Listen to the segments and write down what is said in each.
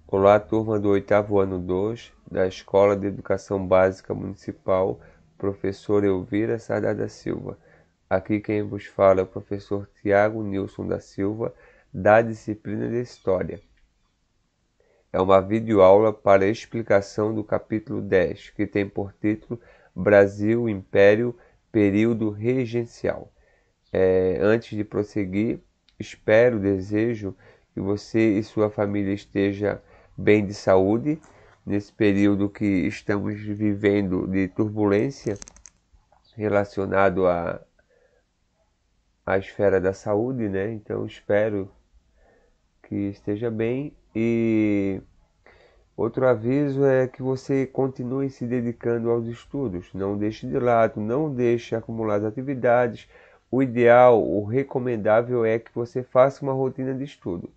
Olá, turma do oitavo ano 2 da Escola de Educação Básica Municipal, professor Elvira Sardá da Silva. Aqui quem vos fala é o professor Tiago Nilson da Silva, da disciplina de História. É uma videoaula para explicação do capítulo 10, que tem por título Brasil, Império, Período Regencial. Antes de prosseguir, desejo que você e sua família estejam bem de saúde nesse período que estamos vivendo de turbulência relacionado à esfera da saúde, né? Então espero que esteja bem e outro aviso é que você continue se dedicando aos estudos, não deixe de lado, não deixe acumular as atividades. O ideal, o recomendável é que você faça uma rotina de estudo.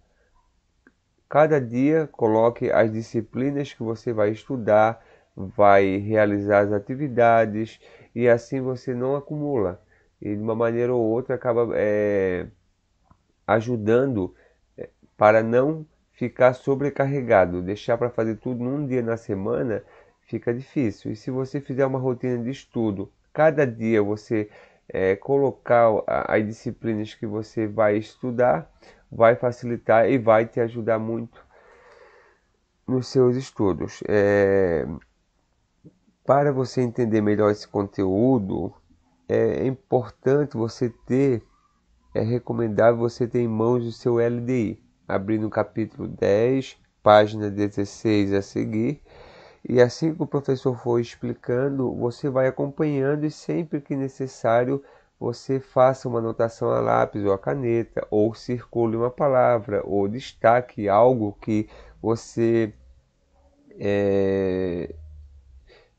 Cada dia coloque as disciplinas que você vai estudar, vai realizar as atividades e assim você não acumula. E de uma maneira ou outra acaba ajudando para não ficar sobrecarregado. Deixar para fazer tudo num dia na semana fica difícil. E se você fizer uma rotina de estudo, cada dia você colocar as disciplinas que você vai estudar, vai facilitar e vai te ajudar muito nos seus estudos. Para você entender melhor esse conteúdo, é importante você ter, é recomendável você ter em mãos o seu LDI, abrindo o capítulo 10, página 16 a seguir, e assim que o professor for explicando, você vai acompanhando e sempre que necessário você faça uma anotação a lápis ou a caneta, ou circule uma palavra, ou destaque algo que você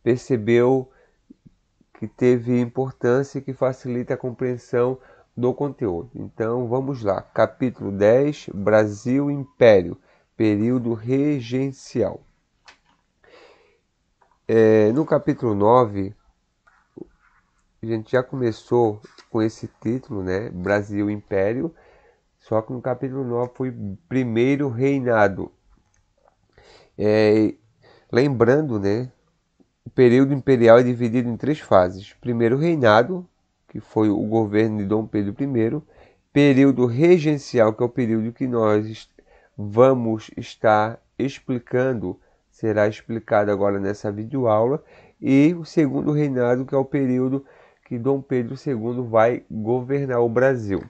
percebeu que teve importância e que facilita a compreensão do conteúdo. Então vamos lá, capítulo 10, Brasil Império, período regencial. No capítulo 9, a gente já começou com esse título, né? Brasil Império, só que no capítulo 9 foi primeiro reinado. É, lembrando, né? O período imperial é dividido em três fases. Primeiro reinado, que foi o governo de Dom Pedro I. Período regencial, que é o período que nós vamos estar explicando, será explicado agora nessa videoaula. E o segundo reinado, que é o período que Dom Pedro II vai governar o Brasil.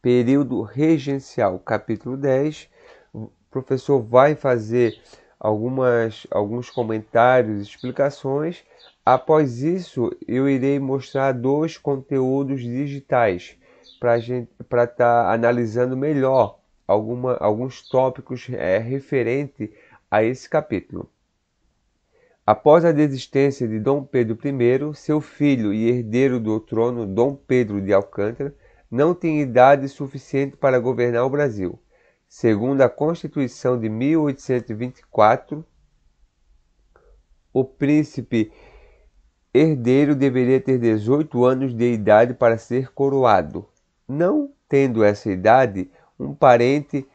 Período regencial, capítulo 10. O professor vai fazer alguns comentários, explicações. Após isso, eu irei mostrar dois conteúdos digitais para estar analisando melhor alguns tópicos referente a esse capítulo. Após a desistência de Dom Pedro I, seu filho e herdeiro do trono, Dom Pedro de Alcântara, não tinha idade suficiente para governar o Brasil. Segundo a Constituição de 1824, o príncipe herdeiro deveria ter 18 anos de idade para ser coroado. Não tendo essa idade, um parente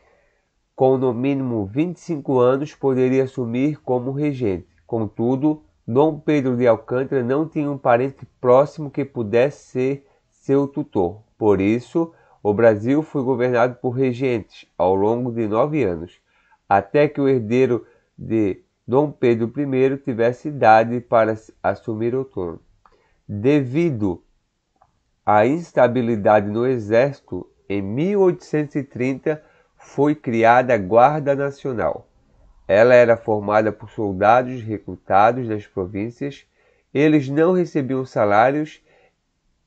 com no mínimo 25 anos poderia assumir como regente. Contudo, Dom Pedro de Alcântara não tinha um parente próximo que pudesse ser seu tutor. Por isso, o Brasil foi governado por regentes ao longo de 9 anos, até que o herdeiro de Dom Pedro I tivesse idade para assumir o trono. Devido à instabilidade no exército, em 1830 foi criada a Guarda Nacional. Ela era formada por soldados recrutados das províncias. Eles não recebiam salários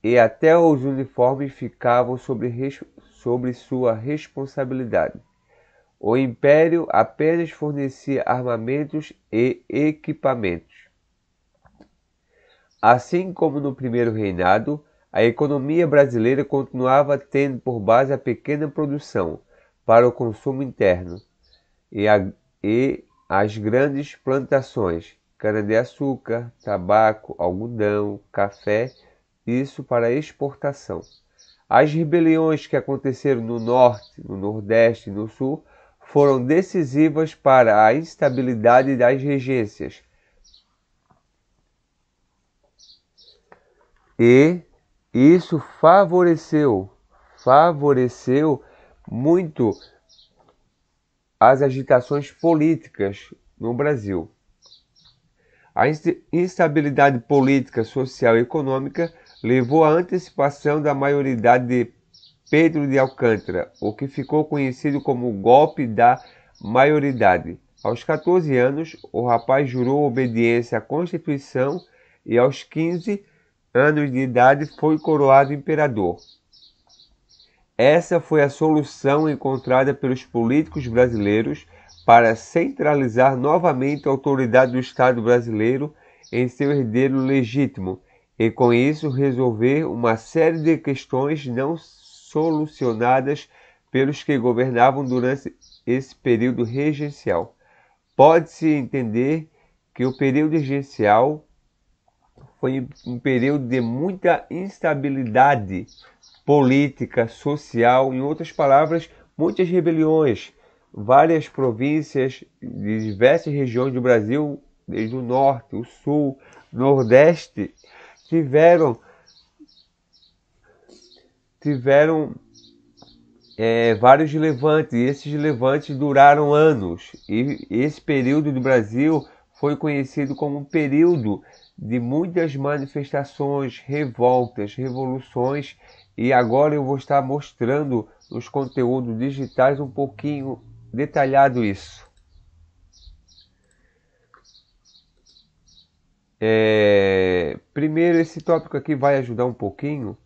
e até os uniformes ficavam sobre sua responsabilidade. O Império apenas fornecia armamentos e equipamentos. Assim como no primeiro reinado, a economia brasileira continuava tendo por base a pequena produção para o consumo interno e as grandes plantações, cana-de-açúcar, tabaco, algodão, café, isso para exportação. As rebeliões que aconteceram no norte, no nordeste e no sul foram decisivas para a instabilidade das regências. E isso favoreceu muito as agitações políticas no Brasil. A instabilidade política, social e econômica levou à antecipação da maioridade de Pedro de Alcântara, o que ficou conhecido como o golpe da maioridade. Aos 14 anos, o rapaz jurou obediência à Constituição e aos 15 anos de idade foi coroado imperador. Essa foi a solução encontrada pelos políticos brasileiros para centralizar novamente a autoridade do Estado brasileiro em seu herdeiro legítimo e, com isso, resolver uma série de questões não solucionadas pelos que governavam durante esse período regencial. Pode-se entender que o período regencial foi um período de muita instabilidade política, social, em outras palavras, muitas rebeliões. Várias províncias de diversas regiões do Brasil, desde o norte, o sul, nordeste, tiveram vários levantes, e esses levantes duraram anos. E esse período do Brasil foi conhecido como um período de muitas manifestações, revoltas, revoluções, e agora eu vou estar mostrando nos conteúdos digitais um pouquinho detalhado isso. Primeiro, esse tópico aqui vai ajudar um pouquinho,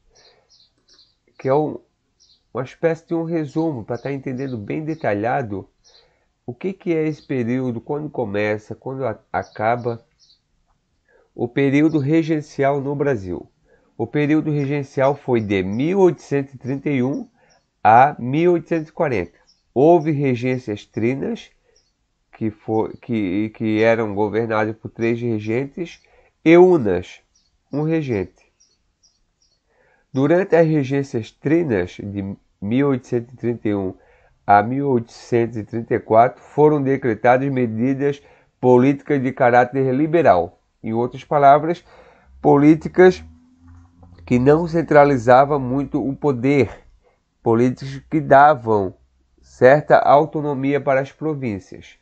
que é uma espécie de um resumo, para estar entendendo bem detalhado o que é esse período, quando começa, quando acaba. O período regencial no Brasil. O período regencial foi de 1831 a 1840. Houve regências trinas, que eram governadas por 3 regentes, e unas, um regente. Durante as regências trinas, de 1831 a 1834, foram decretadas medidas políticas de caráter liberal. Em outras palavras, políticas que não centralizavam muito o poder, políticas que davam certa autonomia para as províncias.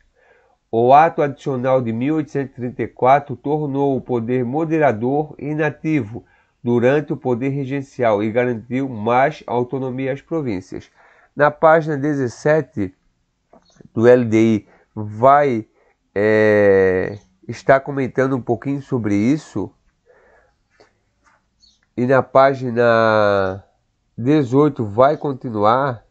O ato adicional de 1834 tornou o poder moderador inativo durante o poder regencial e garantiu mais autonomia às províncias. Na página 17 do LDI vai estar comentando um pouquinho sobre isso. E na página 18 vai continuar.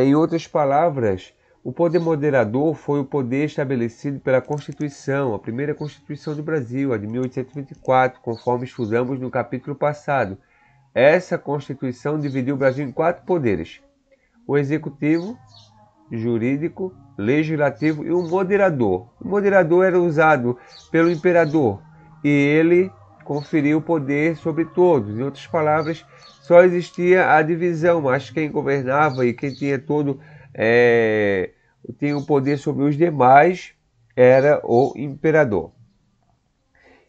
Em outras palavras, o poder moderador foi o poder estabelecido pela Constituição, a primeira Constituição do Brasil, a de 1824, conforme estudamos no capítulo passado. Essa Constituição dividiu o Brasil em 4 poderes: o executivo, jurídico, legislativo e o moderador. O moderador era usado pelo imperador e ele conferiu poder sobre todos. Em outras palavras, só existia a divisão, mas quem governava e quem tinha tinha o poder sobre os demais era o imperador.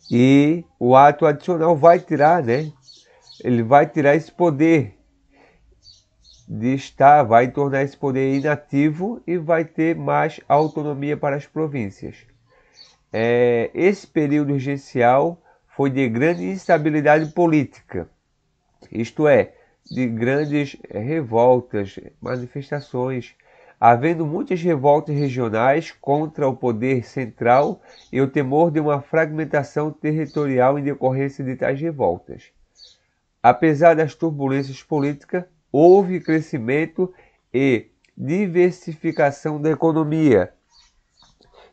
E o ato adicional vai tirar, ele vai tirar esse poder de estar, vai tornar esse poder inativo e vai ter mais autonomia para as províncias. Esse período regencial foi de grande instabilidade política, isto é, de grandes revoltas, manifestações, havendo muitas revoltas regionais contra o poder central e o temor de uma fragmentação territorial em decorrência de tais revoltas. Apesar das turbulências políticas, houve crescimento e diversificação da economia.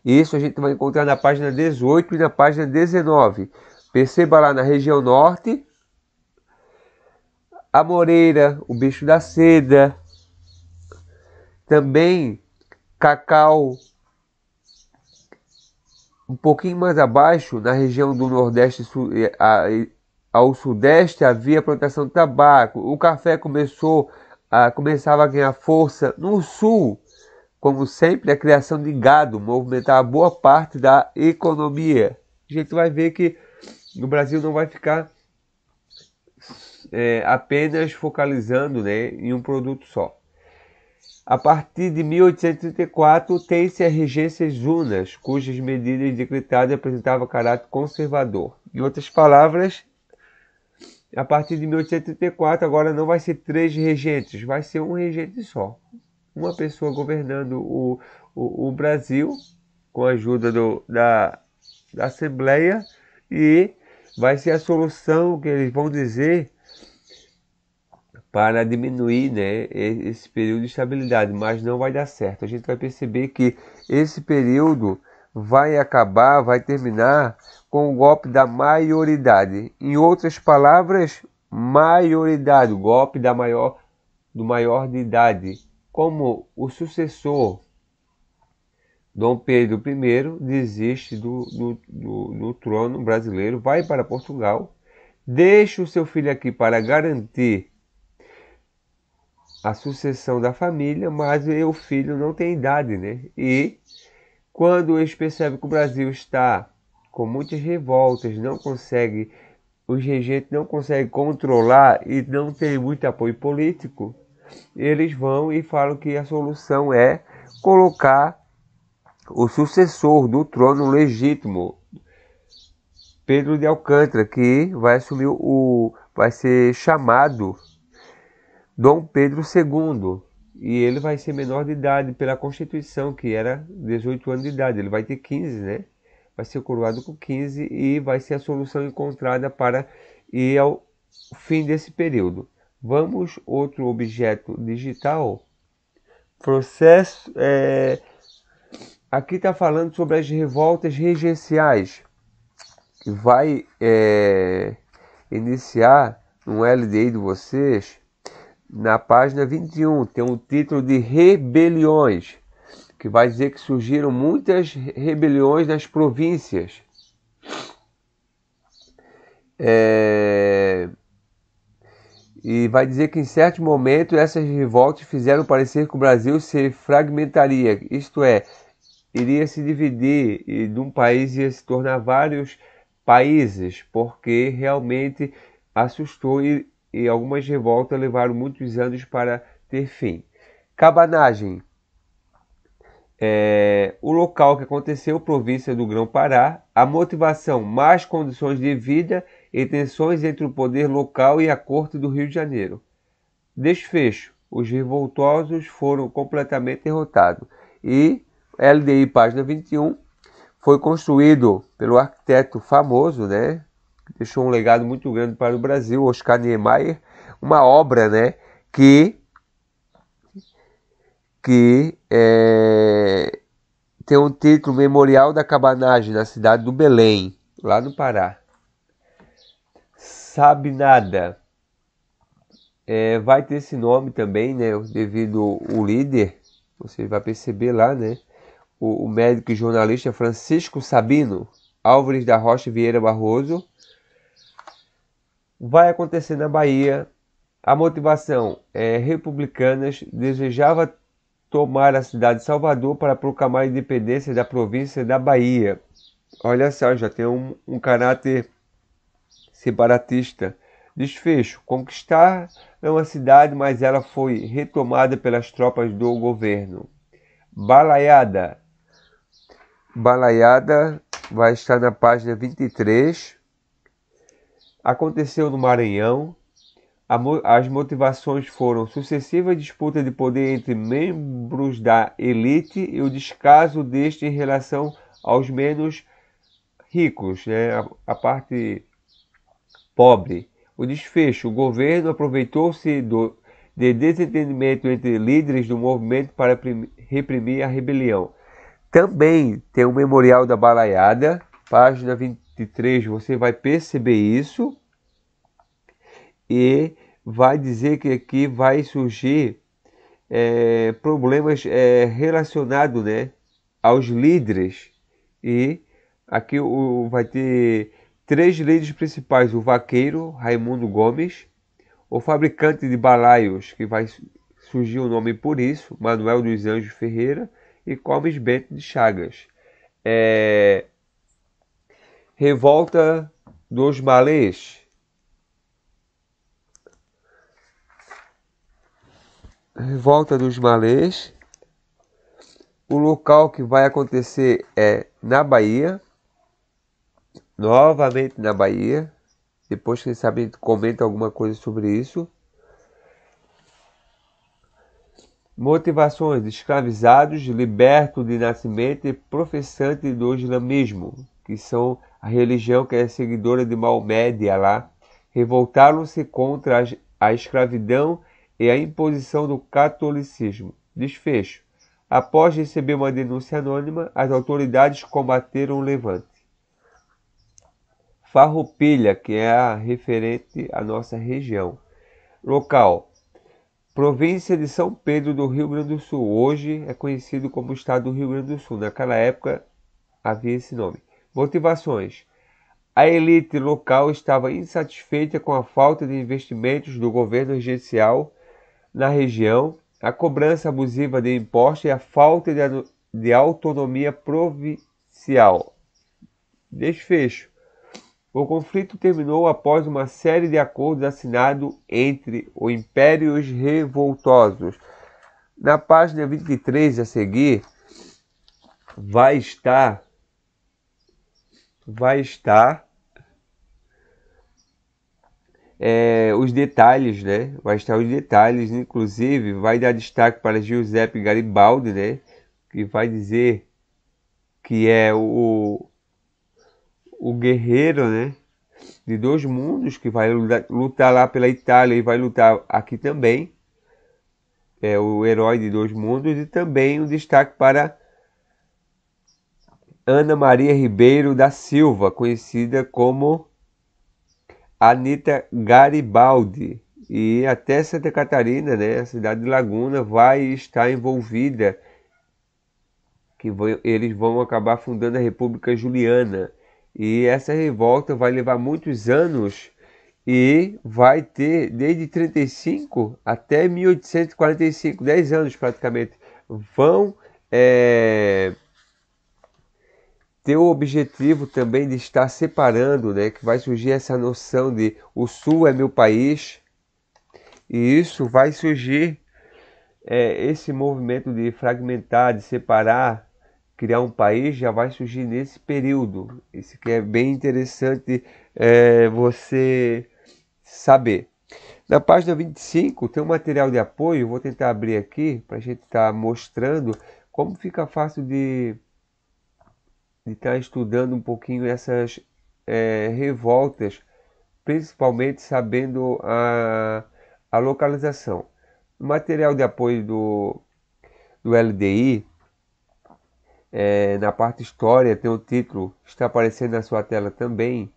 Isso a gente vai encontrar na página 18 e na página 19. Perceba lá na região norte, a moreira, o bicho da seda, também cacau. Um pouquinho mais abaixo, na região do nordeste ao sudeste, havia plantação de tabaco. O café começava a ganhar força. No sul, como sempre, a criação de gado movimentar boa parte da economia. A gente vai ver que o Brasil não vai ficar apenas focalizando, né, em um produto só. A partir de 1834, tem-se as regências unas, cujas medidas decretadas apresentavam caráter conservador. Em outras palavras, a partir de 1834, agora não vai ser 3 regentes, vai ser um regente só. Uma pessoa governando o Brasil, com a ajuda da Assembleia, e vai ser a solução que eles vão dizer para diminuir, né, esse período de estabilidade, mas não vai dar certo. A gente vai perceber que esse período vai acabar, vai terminar com o golpe da maioridade. Em outras palavras, maioridade, o golpe do maior de idade. Como o sucessor, Dom Pedro I, desiste do trono brasileiro, vai para Portugal, deixa o seu filho aqui para garantir a sucessão da família, mas o filho não tem idade, né? E quando eles percebem que o Brasil está com muitas revoltas, os regentes não conseguem controlar e não tem muito apoio político, eles vão e falam que a solução é colocar o sucessor do trono legítimo, Pedro de Alcântara, que vai assumir vai ser chamado Dom Pedro II, e ele vai ser menor de idade pela Constituição, que era 18 anos de idade. Ele vai ter 15, né? Vai ser coroado com 15 e vai ser a solução encontrada para ir ao fim desse período. Vamos, outro objeto digital. Processo. Aqui está falando sobre as revoltas regenciais, que vai iniciar no LDI de vocês. Na página 21, tem um título de rebeliões, que vai dizer que surgiram muitas rebeliões nas províncias. E vai dizer que em certo momento essas revoltas fizeram parecer que o Brasil se fragmentaria, isto é, iria se dividir e de um país ia se tornar vários países, porque realmente assustou e algumas revoltas levaram muitos anos para ter fim. Cabanagem. O local que aconteceu, província do Grão-Pará. A motivação, más condições de vida e tensões entre o poder local e a corte do Rio de Janeiro. Desfecho. Os revoltosos foram completamente derrotados. E LDI, página 21, foi construído pelo arquiteto famoso, né? Deixou um legado muito grande para o Brasil, Oscar Niemeyer, uma obra, né, que tem um título Memorial da Cabanagem, na cidade do Belém, lá no Pará. Sabe nada. Vai ter esse nome também, né, devido ao líder, você vai perceber lá, né, o médico e jornalista Francisco Sabino Álvares da Rocha Vieira Barroso. Vai acontecer na Bahia. A motivação republicanas desejava tomar a cidade de Salvador para proclamar a independência da província da Bahia. Olha só, já tem um caráter separatista. Desfecho. Conquistar uma cidade, mas ela foi retomada pelas tropas do governo. Balaiada. Balaiada vai estar na página 23. Aconteceu no Maranhão. As motivações foram sucessivas disputas de poder entre membros da elite e o descaso deste em relação aos menos ricos, né? A parte pobre. O desfecho, o governo aproveitou-se de desentendimento entre líderes do movimento para reprimir a rebelião. Também tem o Memorial da Balaiada, página 23, você vai perceber isso. E vai dizer que aqui vai surgir problemas relacionados, né, aos líderes. E aqui vai ter 3 líderes principais: o vaqueiro Raimundo Gomes, o fabricante de balaios, que vai surgiu o nome por isso, Manuel dos Anjos Ferreira e Comes Bento de Chagas. Revolta dos Malês. Revolta dos Malês. O local que vai acontecer é na Bahia. Novamente na Bahia. Depois, quem sabe, a gente comenta alguma coisa sobre isso. Motivações: escravizados, liberto de nascimento e professante do islamismo, que são a religião que é seguidora de Maomé, de Alá, revoltaram-se contra a escravidão e a imposição do catolicismo. Desfecho: após receber uma denúncia anônima, as autoridades combateram o levante. Farroupilha, que é a referente à nossa região. Local: província de São Pedro do Rio Grande do Sul. Hoje é conhecido como Estado do Rio Grande do Sul. Naquela época havia esse nome. Motivações: a elite local estava insatisfeita com a falta de investimentos do governo regencial na região, a cobrança abusiva de impostos e a falta de autonomia provincial. Desfecho: o conflito terminou após uma série de acordos assinados entre o Império e os revoltosos. Na página 23 a seguir, vai estar os detalhes, né? Vai estar os detalhes, inclusive vai dar destaque para Giuseppe Garibaldi, né? Que vai dizer que é o guerreiro, né, de dois mundos, que vai lutar lá pela Itália e vai lutar aqui também. É o herói de dois mundos. E também um destaque para Ana Maria Ribeiro da Silva, conhecida como Anita Garibaldi. E até Santa Catarina, né, a cidade de Laguna, vai estar envolvida, eles vão acabar fundando a República Juliana. E essa revolta vai levar muitos anos e vai ter desde 35 até 1845, 10 anos praticamente. Vão ter o objetivo também de estar separando, né, que vai surgir essa noção de o Sul é meu país, e isso vai surgir, esse movimento de fragmentar, de separar, criar um país, já vai surgir nesse período. Isso que é bem interessante você saber. Na página 25 tem um material de apoio, vou tentar abrir aqui para a gente estar mostrando como fica fácil de estar estudando um pouquinho essas revoltas, principalmente sabendo a localização. O material de apoio do LDI, na parte história, tem o título, está aparecendo na sua tela também,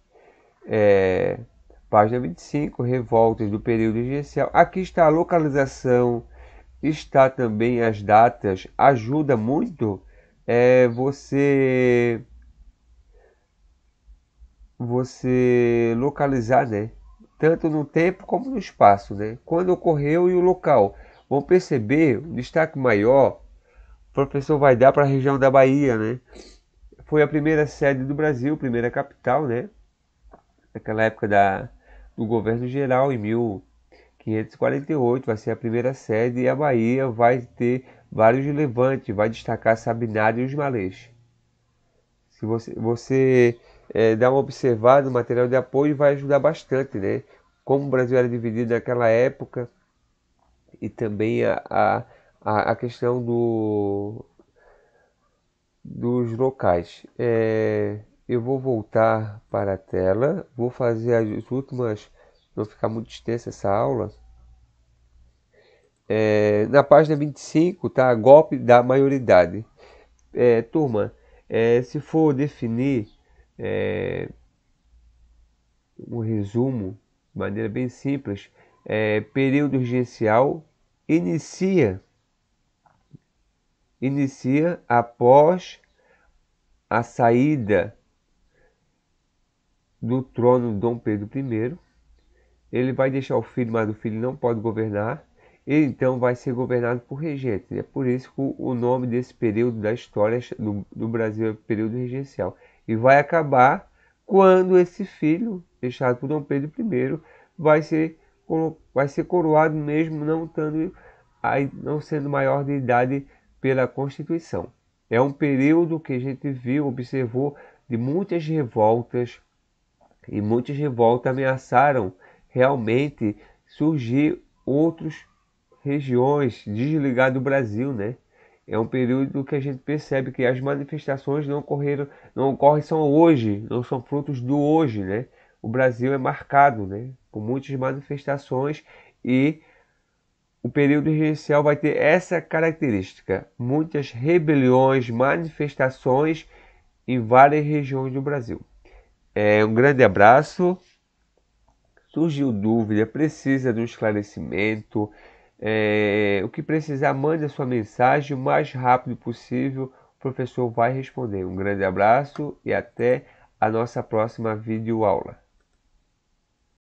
página 25, revoltas do período regencial. Aqui está a localização, está também as datas, ajuda muito você localizar, né? Tanto no tempo como no espaço, né? Quando ocorreu e o local. Vão perceber um destaque maior, o professor vai dar para a região da Bahia, né? Foi a primeira sede do Brasil, primeira capital, né? Naquela época do governo geral, em 1548, vai ser a primeira sede, e a Bahia vai ter vários relevantes, vai destacar Sabinário e os Malês. Se você dar uma observada no material de apoio, vai ajudar bastante, né? Como o Brasil era dividido naquela época, e também a questão dos locais. Eu vou voltar para a tela, vou fazer as últimas, não ficar muito extensa essa aula. Na página 25, tá? Golpe da maioridade. Turma, se for definir um resumo, de maneira bem simples, período regencial inicia após a saída do trono de Dom Pedro I. Ele vai deixar o filho, mas o filho não pode governar. ele então vai ser governado por regentes. É por isso que o nome desse período da história do Brasil é período regencial. E vai acabar quando esse filho, deixado por Dom Pedro I, vai ser coroado mesmo não sendo maior de idade pela Constituição. É um período que a gente viu, observou de muitas revoltas, e muitas revoltas ameaçaram realmente surgir outras regiões desligadas do Brasil, né? É um período que a gente percebe que as manifestações não ocorrem só hoje, não são frutos do hoje, né? O Brasil é marcado, né, por muitas manifestações e o período regencial vai ter essa característica, muitas rebeliões, manifestações em várias regiões do Brasil. Um grande abraço. Surgiu dúvida, precisa de um esclarecimento, o que precisar, mande a sua mensagem o mais rápido possível, o professor vai responder. Um grande abraço e até a nossa próxima videoaula.